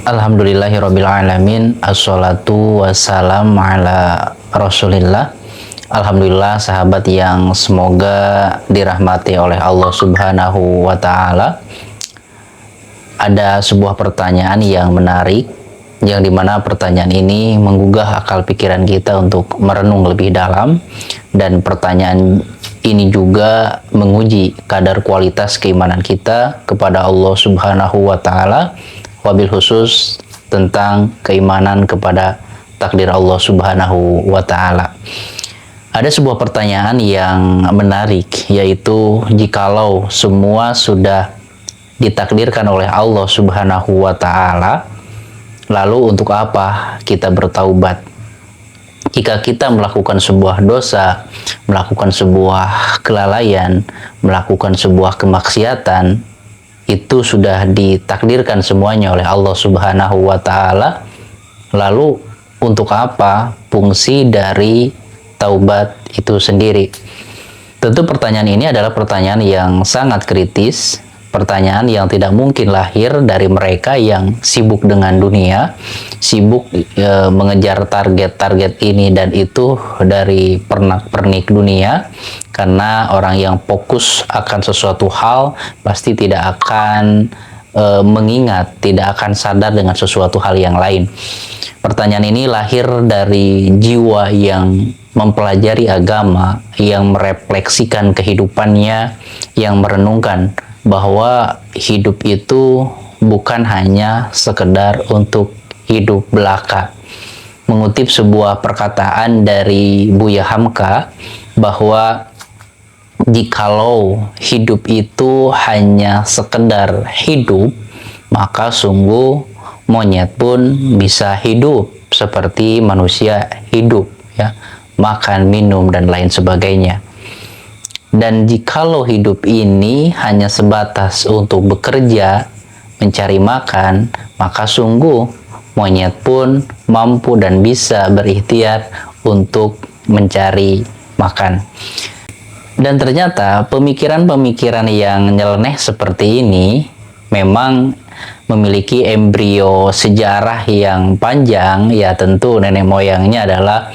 Alhamdulillahirabbil alamin. Assalatu wassalam ala Rasulillah. Alhamdulillah sahabat yang semoga dirahmati oleh Allah Subhanahu wa taala. Ada sebuah pertanyaan yang menarik, yang dimana pertanyaan ini menggugah akal pikiran kita untuk merenung lebih dalam, dan pertanyaan ini juga menguji kadar kualitas keimanan kita kepada Allah Subhanahu wa taala, wabil khusus tentang keimanan kepada takdir Allah Subhanahu wa taala. Ada sebuah pertanyaan yang menarik, yaitu jikalau semua sudah ditakdirkan oleh Allah Subhanahu wa taala, lalu untuk apa kita bertaubat? Jika kita melakukan sebuah dosa, melakukan sebuah kelalaian, melakukan sebuah kemaksiatan, itu sudah ditakdirkan semuanya oleh Allah Subhanahu wa taala. Lalu untuk apa fungsi dari taubat itu sendiri? Tentu pertanyaan ini adalah pertanyaan yang sangat kritis, pertanyaan yang tidak mungkin lahir dari mereka yang sibuk dengan dunia, sibuk mengejar target-target ini dan itu dari pernak-pernik dunia. Karena orang yang fokus akan sesuatu hal pasti tidak akan mengingat, tidak akan sadar dengan sesuatu hal yang lain. Pertanyaan ini lahir dari jiwa yang mempelajari agama, yang merefleksikan kehidupannya, yang merenungkan bahwa hidup itu bukan hanya sekedar untuk hidup belaka. Mengutip sebuah perkataan dari Buya Hamka bahwa jikalau hidup itu hanya sekedar hidup, maka sungguh monyet pun bisa hidup seperti manusia hidup, ya, makan, minum, dan lain sebagainya. Dan jikalau hidup ini hanya sebatas untuk bekerja, mencari makan, maka sungguh monyet pun mampu dan bisa berikhtiar untuk mencari makan. Dan ternyata pemikiran-pemikiran yang nyeleneh seperti ini memang memiliki embrio sejarah yang panjang. Ya tentu nenek moyangnya adalah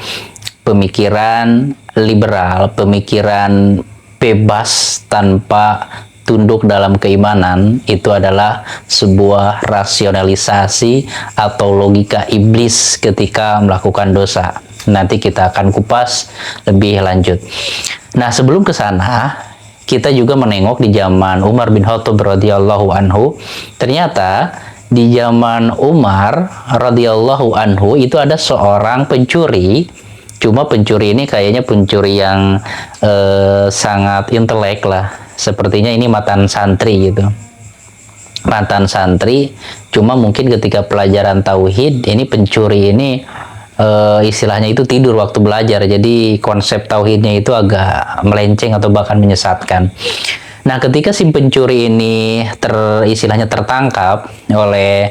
pemikiran liberal, pemikiran bebas tanpa tunduk dalam keimanan. Itu adalah sebuah rasionalisasi atau logika iblis ketika melakukan dosa. Nanti kita akan kupas lebih lanjut. Nah, sebelum ke sana, kita juga menengok di zaman Umar bin Khattab radhiyallahu anhu. Ternyata di zaman Umar radhiyallahu anhu itu ada seorang pencuri. Cuma pencuri ini kayaknya pencuri yang sangat intelek lah. Sepertinya ini mantan santri gitu. Mantan santri, cuma mungkin ketika pelajaran tauhid, ini pencuri ini istilahnya itu tidur waktu belajar, jadi konsep tauhidnya itu agak melenceng atau bahkan menyesatkan. Nah, ketika si pencuri ini istilahnya tertangkap oleh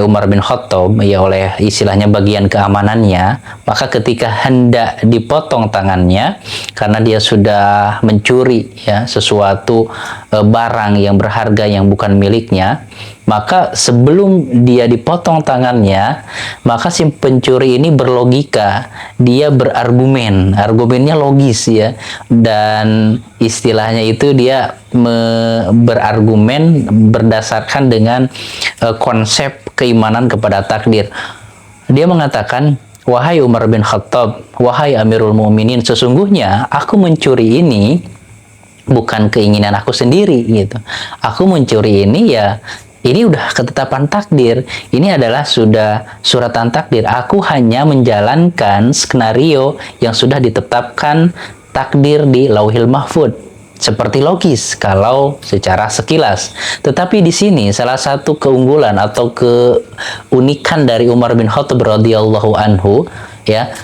Umar bin Khattab, ya oleh istilahnya bagian keamanannya, maka ketika hendak dipotong tangannya karena dia sudah mencuri ya sesuatu barang yang berharga yang bukan miliknya, maka sebelum dia dipotong tangannya, maka si pencuri ini berlogika, dia berargumen, argumennya logis ya, dan istilahnya itu dia berargumen berdasarkan dengan konsep keimanan kepada takdir. Dia mengatakan, wahai Umar bin Khattab, wahai Amirul Mukminin, sesungguhnya aku mencuri ini bukan keinginan aku sendiri gitu. Aku mencuri ini ya, ini udah ketetapan takdir. Ini adalah sudah suratan takdir. Aku hanya menjalankan skenario yang sudah ditetapkan takdir di Lauhil Mahfud. Seperti logis kalau secara sekilas. Tetapi di sini salah satu keunggulan atau keunikan dari Umar bin Khattab radhiyallahu anhu, ya,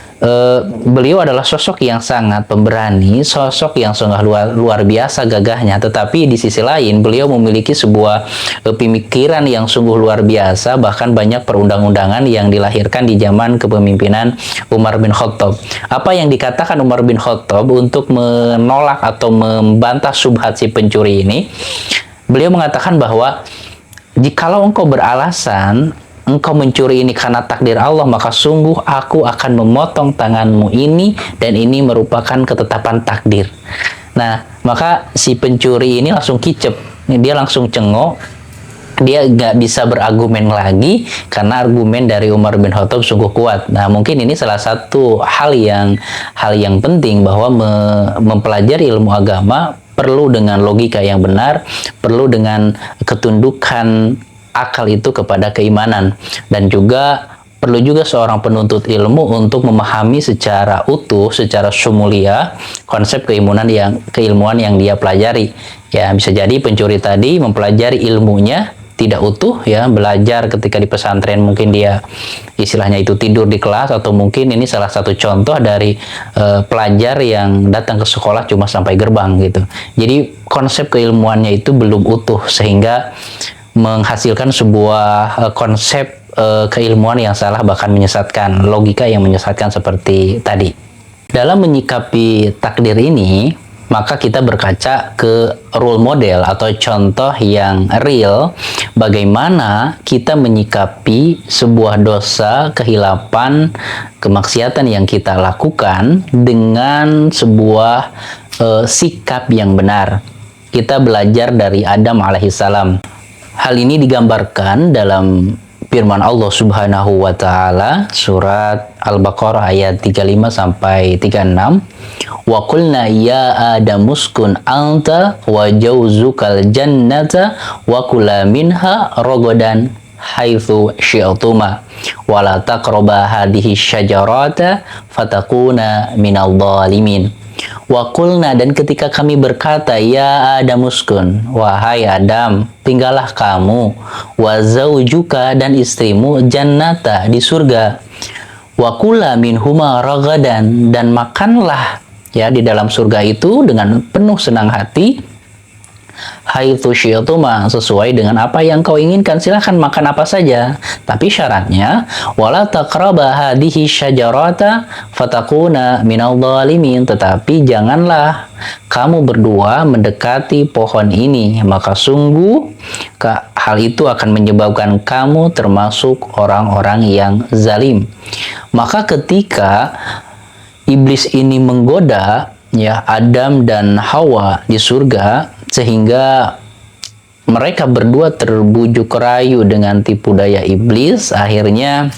beliau adalah sosok yang sangat pemberani, sosok yang sangat luar biasa gagahnya. Tetapi di sisi lain beliau memiliki sebuah pemikiran yang sungguh luar biasa. Bahkan banyak perundang-undangan yang dilahirkan di zaman kepemimpinan Umar bin Khattab. Apa yang dikatakan Umar bin Khattab untuk menolak atau membantah subhat si pencuri ini? Beliau mengatakan bahwa jikalau engkau beralasan engkau mencuri ini karena takdir Allah, maka sungguh aku akan memotong tanganmu ini, dan ini merupakan ketetapan takdir. Nah, maka si pencuri ini langsung kicep, dia langsung cengok, dia nggak bisa berargumen lagi karena argumen dari Umar bin Khattab sungguh kuat. Nah, mungkin ini salah satu hal yang penting, bahwa mempelajari ilmu agama perlu dengan logika yang benar, perlu dengan ketundukan akal itu kepada keimanan, dan juga perlu juga seorang penuntut ilmu untuk memahami secara utuh, secara sumulia konsep keilmuan yang dia pelajari. Ya, bisa jadi pencuri tadi mempelajari ilmunya tidak utuh, ya, belajar ketika di pesantren mungkin dia istilahnya itu tidur di kelas, atau mungkin ini salah satu contoh dari pelajar yang datang ke sekolah cuma sampai gerbang gitu. Jadi konsep keilmuannya itu belum utuh sehingga menghasilkan sebuah konsep keilmuan yang salah, bahkan menyesatkan, logika yang menyesatkan seperti tadi. Dalam menyikapi takdir ini, maka kita berkaca ke role model atau contoh yang real, bagaimana kita menyikapi sebuah dosa, kehilapan, kemaksiatan yang kita lakukan dengan sebuah sikap yang benar. Kita belajar dari Adam alaihissalam. Hal ini digambarkan dalam firman Allah Subhanahu wa taala surat Al-Baqarah ayat 35 sampai 36. Wa qulna ya Adamu uskun anta wa jawzukal jannata wa kula minha ragadan haitsu syi'tuma wa la taqraba hadhihi syajarata fatakuna minal dhalimin. Wa qulna, dan ketika kami berkata, ya Adam uskun, wahai Adam, tinggallah kamu, wa zaujuka, dan istrimu, jannata, di surga, wa kula minhuma ragadan, dan makanlah, ya, di dalam surga itu dengan penuh senang hati, haitsu syi'tuma, sesuai dengan apa yang kau inginkan, silahkan makan apa saja, tapi syaratnya wala taqraba hadhihi syajarata fatakuna minal dhalimin, tetapi janganlah kamu berdua mendekati pohon ini, maka sungguh hal itu akan menyebabkan kamu termasuk orang-orang yang zalim. Maka ketika iblis ini menggoda, ya, Adam dan Hawa di surga, sehingga mereka berdua terbujuk rayu dengan tipu daya iblis, akhirnya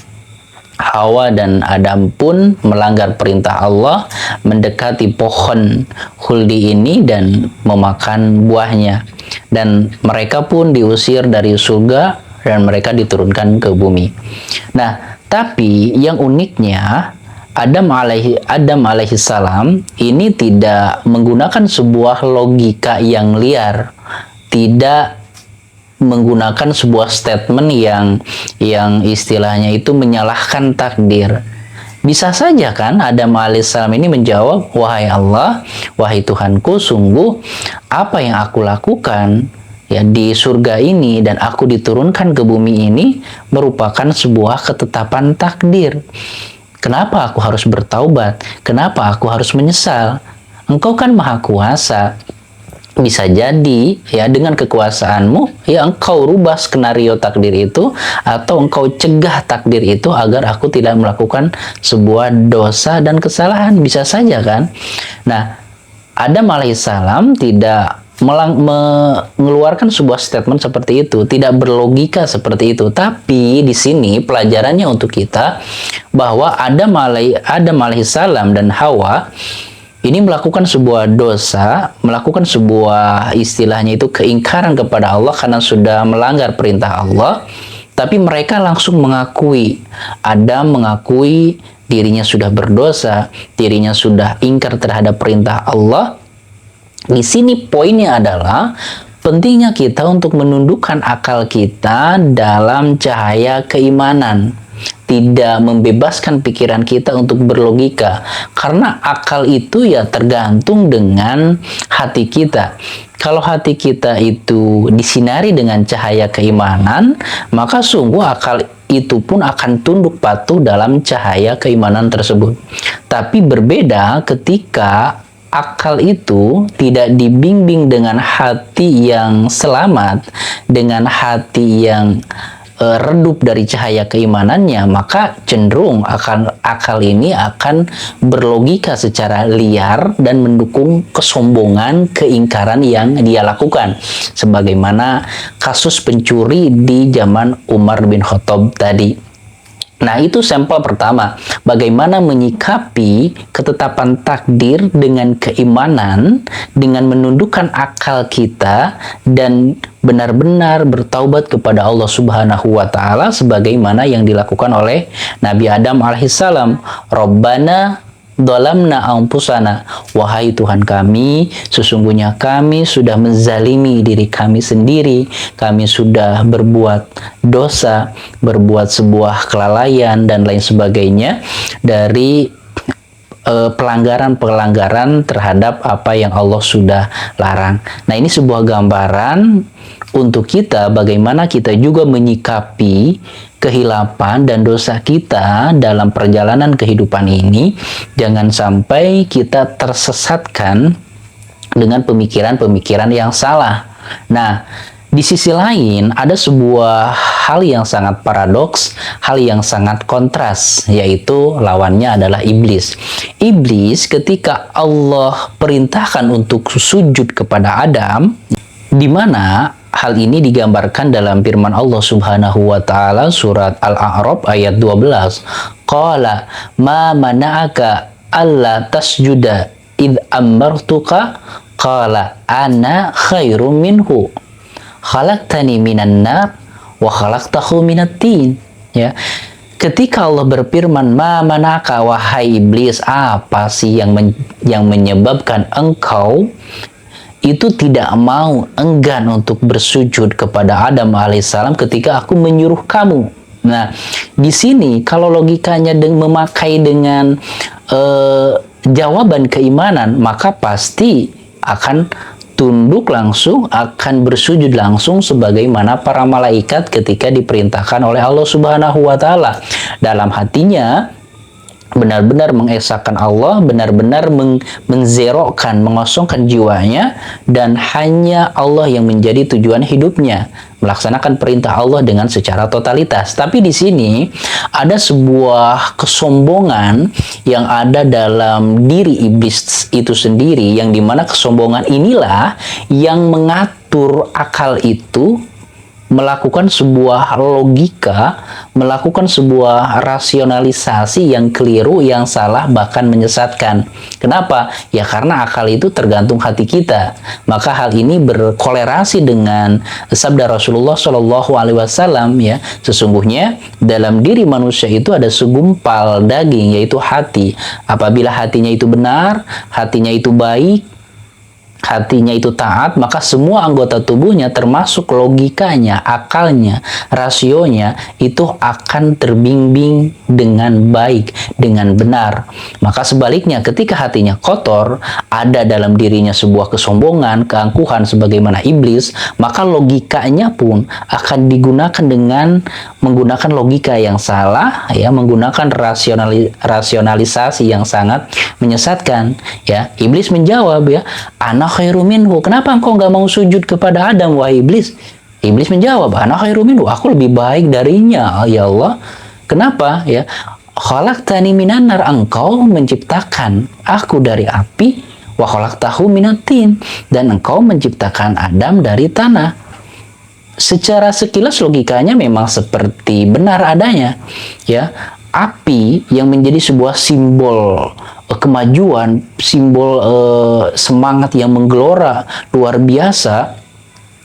Hawa dan Adam pun melanggar perintah Allah, mendekati pohon khuldi ini dan memakan buahnya, dan mereka pun diusir dari surga dan mereka diturunkan ke bumi. Nah, tapi yang uniknya, Adam alaihi salam ini tidak menggunakan sebuah logika yang liar, tidak menggunakan sebuah statement yang istilahnya itu menyalahkan takdir. Bisa saja kan Adam alaihissalam ini menjawab, wahai Allah, wahai Tuhanku, sungguh apa yang aku lakukan, ya, di surga ini dan aku diturunkan ke bumi ini merupakan sebuah ketetapan takdir. Kenapa aku harus bertaubat? Kenapa aku harus menyesal? Engkau kan maha kuasa. Bisa jadi, ya, dengan kekuasaanmu, ya, engkau rubah skenario takdir itu, atau engkau cegah takdir itu agar aku tidak melakukan sebuah dosa dan kesalahan. Bisa saja kan? Nah, Adam alaihissalam tidak mengeluarkan sebuah statement seperti itu, tidak berlogika seperti itu. Tapi di sini pelajarannya untuk kita bahwa Adam alaihissalam dan Hawa ini melakukan sebuah dosa, melakukan sebuah istilahnya itu keingkaran kepada Allah karena sudah melanggar perintah Allah. Tapi mereka langsung mengakui, Adam mengakui dirinya sudah berdosa, dirinya sudah ingkar terhadap perintah Allah. Di sini poinnya adalah pentingnya kita untuk menundukkan akal kita dalam cahaya keimanan, tidak membebaskan pikiran kita untuk berlogika, karena akal itu ya tergantung dengan hati kita. Kalau hati kita itu disinari dengan cahaya keimanan, maka sungguh akal itu pun akan tunduk patuh dalam cahaya keimanan tersebut. Tapi berbeda ketika akal itu tidak dibimbing dengan hati yang selamat, dengan hati yang redup dari cahaya keimanannya, maka cenderung akal ini akan berlogika secara liar dan mendukung kesombongan, keingkaran yang dia lakukan. Sebagaimana kasus pencuri di zaman Umar bin Khattab tadi. Nah, itu sampel pertama. Bagaimana menyikapi ketetapan takdir dengan keimanan, dengan menundukkan akal kita dan benar-benar bertaubat kepada Allah Subhanahu wa taala sebagaimana yang dilakukan oleh Nabi Adam alaihissalam. Rabbana Dolamna anfusana, wahai Tuhan kami, sesungguhnya kami sudah menzalimi diri kami sendiri, kami sudah berbuat dosa, berbuat sebuah kelalaian dan lain sebagainya dari pelanggaran-pelanggaran terhadap apa yang Allah sudah larang. Nah, ini sebuah gambaran untuk kita bagaimana kita juga menyikapi kehilapan dan dosa kita dalam perjalanan kehidupan ini. Jangan sampai kita tersesatkan dengan pemikiran-pemikiran yang salah. Nah, di sisi lain ada sebuah hal yang sangat paradoks, hal yang sangat kontras, yaitu lawannya adalah iblis. Iblis ketika Allah perintahkan untuk sujud kepada Adam, di mana hal ini digambarkan dalam firman Allah Subhanahu wa taala surat Al-A'raf ayat 12. Qala ma mana'aka alla tasjuda id amartuka qala ana khairum minhu khalaqtani minan nar wa khalaqtahu minat tin. Ya. Ketika Allah berfirman, ma manaka wahai iblis, apa sih yang menyebabkan engkau itu tidak mau, enggan untuk bersujud kepada Adam alaihissalam ketika aku menyuruh kamu. Nah, di sini kalau logikanya memakai dengan jawaban keimanan, maka pasti akan tunduk langsung, akan bersujud langsung sebagaimana para malaikat ketika diperintahkan oleh Allah Subhanahu wa taala. Dalam hatinya benar-benar mengesahkan Allah, benar-benar menzerokkan, mengosongkan jiwanya, dan hanya Allah yang menjadi tujuan hidupnya, melaksanakan perintah Allah dengan secara totalitas. Tapi di sini ada sebuah kesombongan yang ada dalam diri iblis itu sendiri, yang dimana kesombongan inilah yang mengatur akal itu melakukan sebuah logika, melakukan sebuah rasionalisasi yang keliru, yang salah, bahkan menyesatkan. Kenapa? Ya karena akal itu tergantung hati kita. Maka hal ini berkolerasi dengan sabda Rasulullah Shallallahu Alaihi Wasallam. Ya, sesungguhnya dalam diri manusia itu ada segumpal daging, yaitu hati. Apabila hatinya itu benar, hatinya itu baik, hatinya itu taat, maka semua anggota tubuhnya termasuk logikanya, akalnya, rasionya itu akan terbimbing dengan baik, dengan benar. Maka sebaliknya ketika hatinya kotor, ada dalam dirinya sebuah kesombongan, keangkuhan sebagaimana iblis, maka logikanya pun akan digunakan dengan menggunakan logika yang salah, ya, menggunakan rasionalisasi yang sangat menyesatkan. Ya, iblis menjawab, ya, ana khairu minhu. Kenapa engkau nggak mau sujud kepada Adam, wahai iblis? Iblis menjawab, ana khairu minhu. Aku lebih baik darinya, ya Allah. Kenapa? Ya, khalaqtani minan nar. Engkau menciptakan aku dari api, wa khalaqtahu minat tin. Dan engkau menciptakan Adam dari tanah. Secara sekilas logikanya memang seperti benar adanya, ya. Api yang menjadi sebuah simbol kemajuan, simbol semangat yang menggelora luar biasa,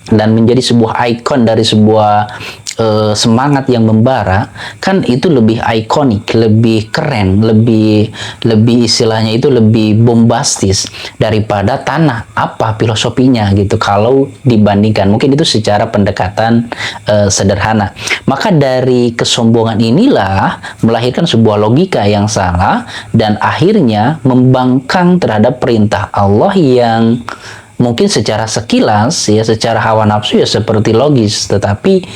dan menjadi sebuah ikon dari sebuah semangat yang membara, kan itu lebih ikonik, lebih keren, lebih istilahnya itu lebih bombastis daripada tanah. Apa filosofinya gitu kalau dibandingkan? Mungkin itu secara pendekatan sederhana. Maka dari kesombongan inilah melahirkan sebuah logika yang salah dan akhirnya membangkang terhadap perintah Allah yang mungkin secara sekilas, ya, secara hawa nafsu ya seperti logis, tetapi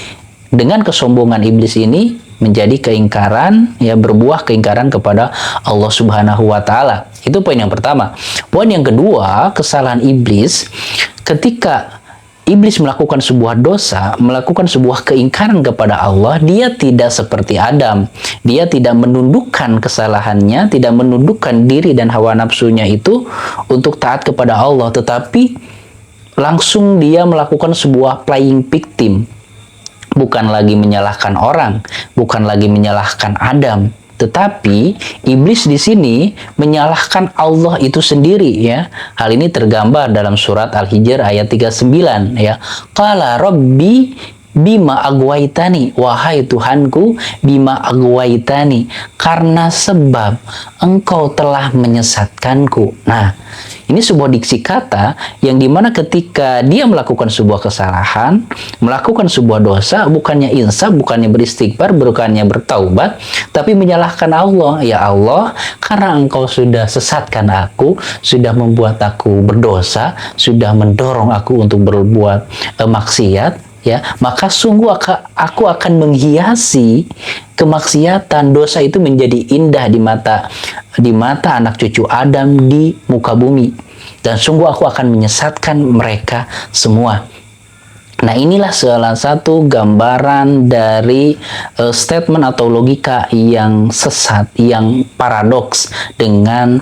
dengan kesombongan iblis ini menjadi keingkaran, ya, berbuah keingkaran kepada Allah Subhanahu wa taala. Itu poin yang pertama. Poin yang kedua, kesalahan iblis ketika iblis melakukan sebuah dosa, melakukan sebuah keingkaran kepada Allah, dia tidak seperti Adam. Dia tidak menundukkan kesalahannya, tidak menundukkan diri dan hawa nafsunya itu untuk taat kepada Allah, tetapi langsung dia melakukan sebuah playing victim. Bukan lagi menyalahkan orang, bukan lagi menyalahkan Adam, tetapi iblis di sini menyalahkan Allah itu sendiri, ya. Hal ini tergambar dalam surat Al-Hijr ayat 39, ya. Qala rabbi bima agwaitani, wahai Tuhanku, bima agwaitani, karena sebab engkau telah menyesatkanku. Nah, ini sebuah diksi kata yang dimana ketika dia melakukan sebuah kesalahan, melakukan sebuah dosa, bukannya insaf, bukannya beristighfar, bukannya bertaubat, tapi menyalahkan Allah. Ya Allah, karena engkau sudah sesatkan aku, sudah membuat aku berdosa, sudah mendorong aku untuk berbuat maksiat, ya, maka sungguh aku akan menghiasi kemaksiatan, dosa itu menjadi indah di mata anak cucu Adam di muka bumi, dan sungguh aku akan menyesatkan mereka semua. Nah, inilah salah satu gambaran dari statement atau logika yang sesat, yang paradoks dengan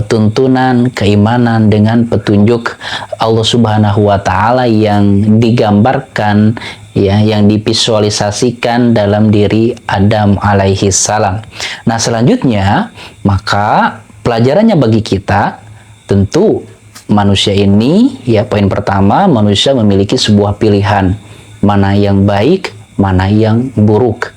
tuntunan keimanan, dengan petunjuk Allah Subhanahu wa Ta'ala yang digambarkan, ya, yang divisualisasikan dalam diri Adam alaihi salam. Nah, selanjutnya maka pelajarannya bagi kita, tentu manusia ini, ya, poin pertama, manusia memiliki sebuah pilihan, mana yang baik, mana yang buruk.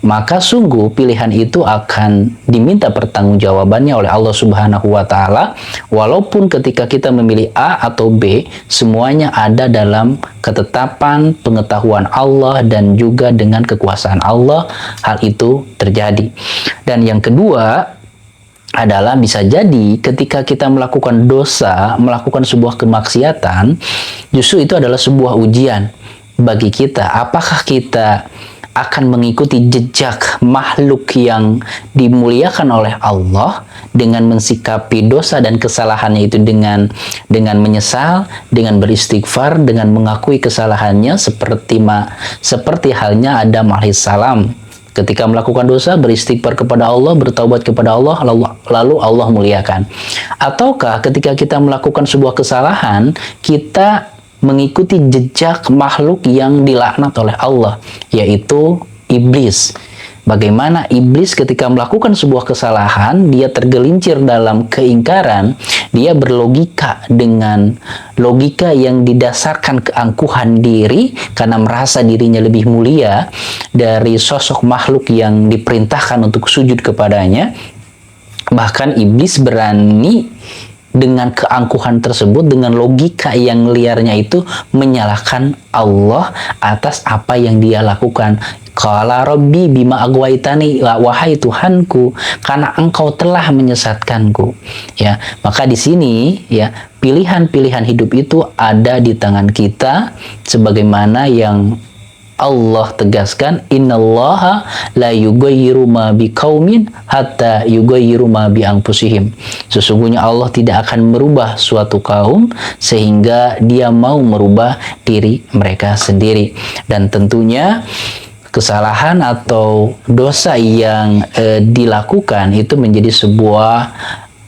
Maka sungguh pilihan itu akan diminta pertanggungjawabannya oleh Allah Subhanahu wa Ta'ala, walaupun ketika kita memilih A atau B, semuanya ada dalam ketetapan pengetahuan Allah dan juga dengan kekuasaan Allah hal itu terjadi. Dan yang kedua adalah bisa jadi ketika kita melakukan dosa, melakukan sebuah kemaksiatan, justru itu adalah sebuah ujian bagi kita. Apakah kita akan mengikuti jejak makhluk yang dimuliakan oleh Allah dengan mensikapi dosa dan kesalahannya itu dengan menyesal, dengan beristighfar, dengan mengakui kesalahannya, seperti halnya Adam alaihissalam. Ketika melakukan dosa, beristighfar kepada Allah, bertaubat kepada Allah, lalu Allah muliakan. Ataukah ketika kita melakukan sebuah kesalahan, kita mengikuti jejak makhluk yang dilaknat oleh Allah, yaitu iblis. Bagaimana iblis ketika melakukan sebuah kesalahan, dia tergelincir dalam keingkaran, dia berlogika dengan logika yang didasarkan keangkuhan diri karena merasa dirinya lebih mulia dari sosok makhluk yang diperintahkan untuk sujud kepadanya. Bahkan iblis berani dengan keangkuhan tersebut, dengan logika yang liarnya itu, menyalahkan Allah atas apa yang dia lakukan. Qala rabbi bima agwaitani, wahai Tuhanku, karena engkau telah menyesatkanku. Ya, maka di sini, ya, pilihan-pilihan hidup itu ada di tangan kita, sebagaimana yang Allah tegaskan, innallaha la yughayyiru ma biqaumin hatta yughayyiru ma bi anfusihim. Sesungguhnya Allah tidak akan merubah suatu kaum sehingga dia mau merubah diri mereka sendiri. Dan tentunya kesalahan atau dosa yang dilakukan itu menjadi sebuah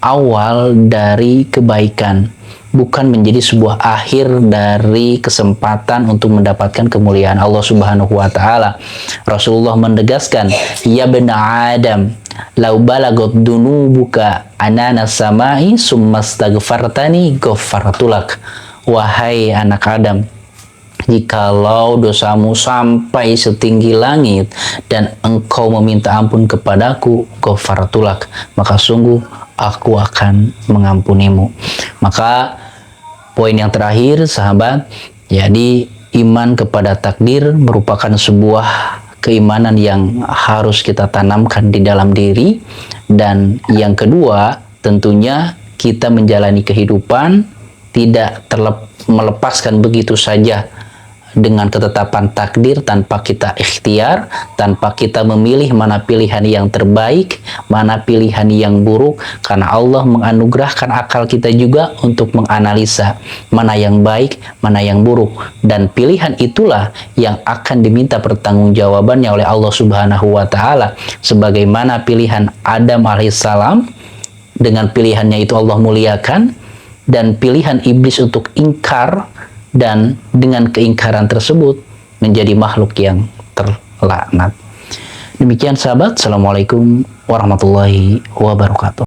awal dari kebaikan, bukan menjadi sebuah akhir dari kesempatan untuk mendapatkan kemuliaan Allah Subhanahu wa Ta'ala. Rasulullah menegaskan, ya bena Adam, lau balagot dunubuka anana samai summa staghfartani ghafartulak. Wahai anak Adam, jikalau dosamu sampai setinggi langit dan engkau meminta ampun kepadaku, ghafartulak, maka sungguh aku akan mengampunimu. Maka poin yang terakhir, sahabat, jadi iman kepada takdir merupakan sebuah keimanan yang harus kita tanamkan di dalam diri. Dan yang kedua, tentunya kita menjalani kehidupan tidak melepaskan begitu saja dengan ketetapan takdir, tanpa kita ikhtiar, tanpa kita memilih mana pilihan yang terbaik, mana pilihan yang buruk, karena Allah menganugerahkan akal kita juga untuk menganalisa mana yang baik, mana yang buruk, dan pilihan itulah yang akan diminta pertanggungjawabannya oleh Allah Subhanahu wa taala. Sebagaimana pilihan Adam alaihissalam, dengan pilihannya itu Allah muliakan, dan pilihan iblis untuk ingkar, dan dengan keingkaran tersebut menjadi makhluk yang terlaknat. Demikian sahabat, Assalamualaikum warahmatullahi wabarakatuh.